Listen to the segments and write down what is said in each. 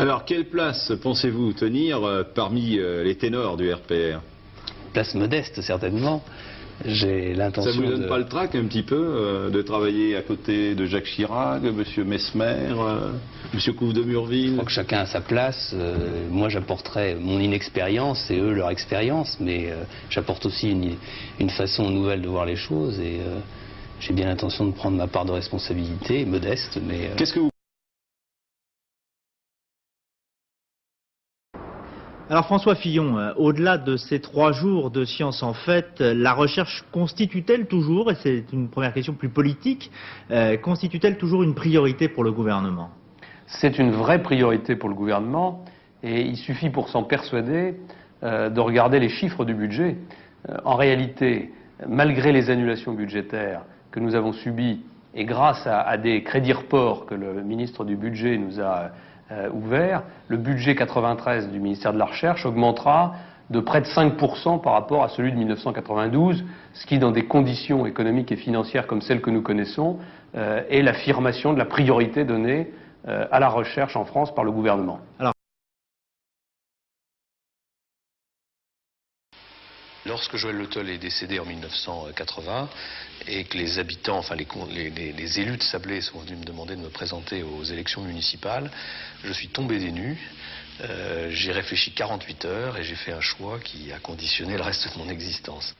Alors, quelle place pensez-vous tenir parmi les ténors du RPR? Place modeste, certainement. J'ai l'intention Ça vous donne pas le trac un petit peu de travailler à côté de Jacques Chirac, M. Messmer, M. Couve de Murville? Je crois que chacun a sa place. Moi, j'apporterai mon inexpérience et eux leur expérience, mais j'apporte aussi une façon nouvelle de voir les choses et j'ai bien l'intention de prendre ma part de responsabilité, modeste, mais... Qu'est-ce que vous... Alors François Fillon, au-delà de ces 3 jours de Science en Fête, la recherche constitue-t-elle toujours, et c'est une première question plus politique, constitue-t-elle toujours une priorité pour le gouvernement? C'est une vraie priorité pour le gouvernement et il suffit pour s'en persuader de regarder les chiffres du budget. En réalité, malgré les annulations budgétaires que nous avons subies et grâce à des crédits reports que le ministre du Budget nous a ouvert, le budget 93 du ministère de la Recherche augmentera de près de 5% par rapport à celui de 1992, ce qui, dans des conditions économiques et financières comme celles que nous connaissons, est l'affirmation de la priorité donnée à la recherche en France par le gouvernement. Alors... Lorsque Joël Le Teul est décédé en 1980 et que les habitants, enfin les élus de Sablé sont venus me demander de me présenter aux élections municipales, je suis tombé des nues. J'ai réfléchi 48 heures et j'ai fait un choix qui a conditionné le reste de mon existence.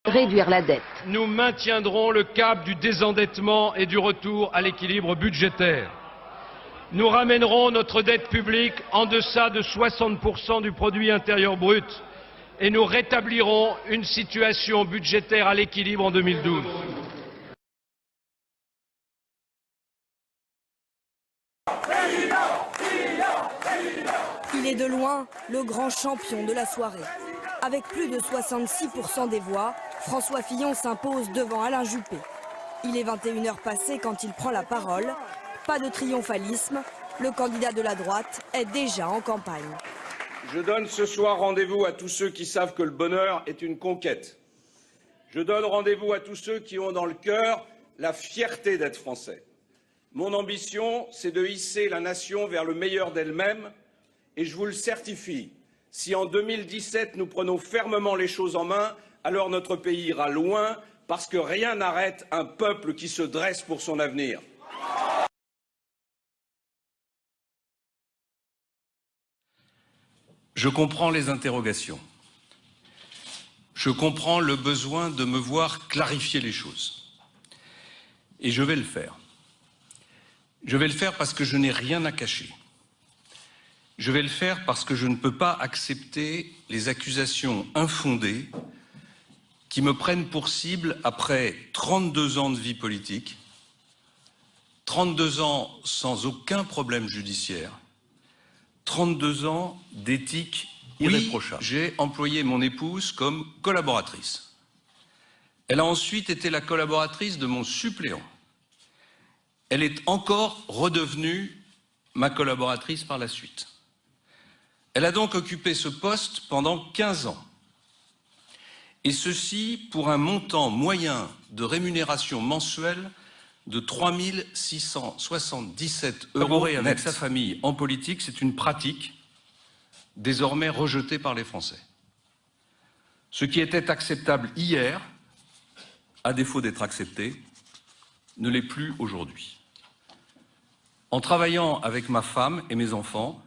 Réduire la dette. Nous maintiendrons le cap du désendettement et du retour à l'équilibre budgétaire. Nous ramènerons notre dette publique en deçà de 60% du produit intérieur brut et nous rétablirons une situation budgétaire à l'équilibre en 2012. Il est de loin le grand champion de la soirée. Avec plus de 66% des voix, François Fillon s'impose devant Alain Juppé. Il est 21h passées quand il prend la parole. Pas de triomphalisme, le candidat de la droite est déjà en campagne. Je donne ce soir rendez-vous à tous ceux qui savent que le bonheur est une conquête. Je donne rendez-vous à tous ceux qui ont dans le cœur la fierté d'être français. Mon ambition, c'est de hisser la nation vers le meilleur d'elle-même et je vous le certifie, si en 2017 nous prenons fermement les choses en main, alors notre pays ira loin parce que rien n'arrête un peuple qui se dresse pour son avenir. Je comprends les interrogations. Je comprends le besoin de me voir clarifier les choses. Et je vais le faire. Je vais le faire parce que je n'ai rien à cacher. Je vais le faire parce que je ne peux pas accepter les accusations infondées qui me prennent pour cible après 32 ans de vie politique, 32 ans sans aucun problème judiciaire, 32 ans d'éthique irréprochable. Oui, j'ai employé mon épouse comme collaboratrice. Elle a ensuite été la collaboratrice de mon suppléant. Elle est encore redevenue ma collaboratrice par la suite. Elle a donc occupé ce poste pendant 15 ans. Et ceci pour un montant moyen de rémunération mensuelle de 3 677 € avec sa famille en politique. C'est une pratique désormais rejetée par les Français. Ce qui était acceptable hier, à défaut d'être accepté, ne l'est plus aujourd'hui. En travaillant avec ma femme et mes enfants,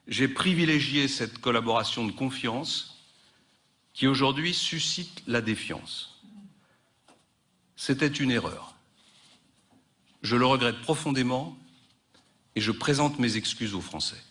j'ai privilégié cette collaboration de confiance qui aujourd'hui suscite la défiance. C'était une erreur. Je le regrette profondément et je présente mes excuses aux Français.